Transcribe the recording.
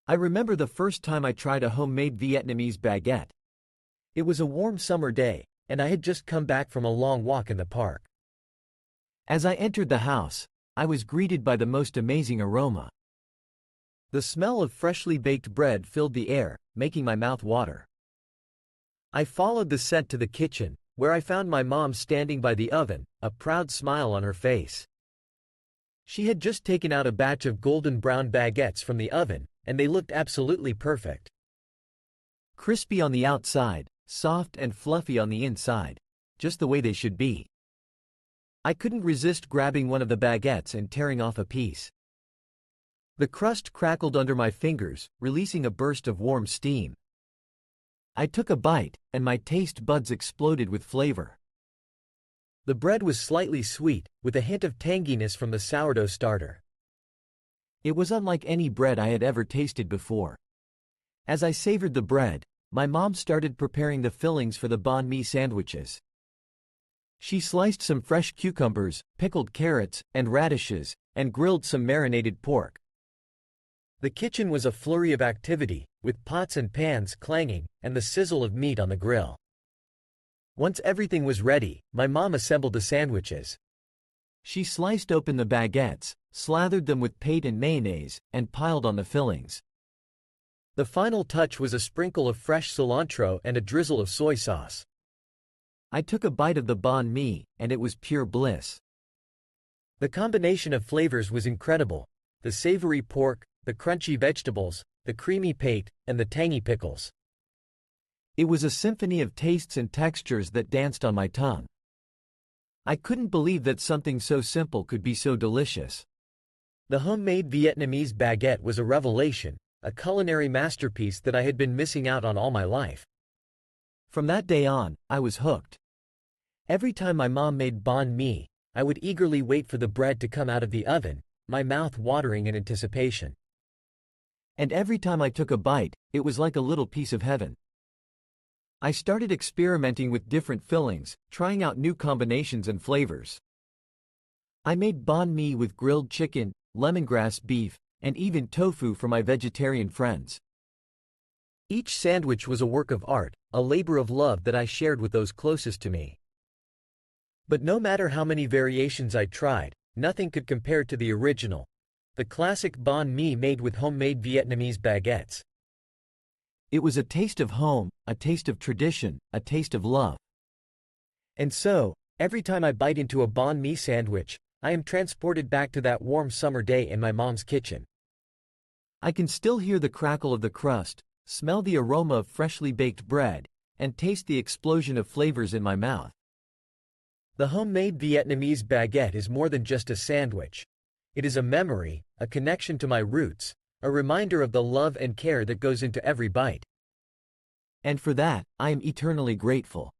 I remember the first time I tried a homemade Vietnamese baguette. It was a warm summer day, and I had just come back from a long walk in the park. As I entered the house, I was greeted by the most amazing aroma. The smell of freshly baked bread filled the air, making my mouth water. I followed the scent to the kitchen, where I found my mom standing by the oven, a proud smile on her face. She had just taken out a batch of golden brown baguettes from the oven, and they looked absolutely perfect. Crispy on the outside, soft and fluffy on the inside, just the way they should be. I couldn't resist grabbing one of the baguettes and tearing off a piece. The crust crackled under my fingers, releasing a burst of warm steam. I took a bite, and my taste buds exploded with flavor. The bread was slightly sweet, with a hint of tanginess from the sourdough starter. It was unlike any bread I had ever tasted before. As I savored the bread, my mom started preparing the fillings for the banh mi sandwiches. She sliced some fresh cucumbers, pickled carrots, and radishes, and grilled some marinated pork. The kitchen was a flurry of activity, with pots and pans clanging, and the sizzle of meat on the grill. Once everything was ready, my mom assembled the sandwiches. She sliced open the baguettes, slathered them with pate and mayonnaise, and piled on the fillings. The final touch was a sprinkle of fresh cilantro and a drizzle of soy sauce. I took a bite of the banh mi, and it was pure bliss. The combination of flavors was incredible: the savory pork, the crunchy vegetables, the creamy pate, and the tangy pickles. It was a symphony of tastes and textures that danced on my tongue. I couldn't believe that something so simple could be so delicious. The homemade Vietnamese baguette was a revelation, a culinary masterpiece that I had been missing out on all my life. From that day on, I was hooked. Every time my mom made banh mi, I would eagerly wait for the bread to come out of the oven, my mouth watering in anticipation. And every time I took a bite, it was like a little piece of heaven. I started experimenting with different fillings, trying out new combinations and flavors. I made banh mi with grilled chicken, lemongrass beef, and even tofu for my vegetarian friends. Each sandwich was a work of art, a labor of love that I shared with those closest to me. But no matter how many variations I tried, nothing could compare to the original, the classic banh mi made with homemade Vietnamese baguettes. It was a taste of home, a taste of tradition, a taste of love. And so, every time I bite into a banh mi sandwich, I am transported back to that warm summer day in my mom's kitchen. I can still hear the crackle of the crust, smell the aroma of freshly baked bread, and taste the explosion of flavors in my mouth. The homemade Vietnamese baguette is more than just a sandwich. It is a memory, a connection to my roots, a reminder of the love and care that goes into every bite. And for that, I am eternally grateful.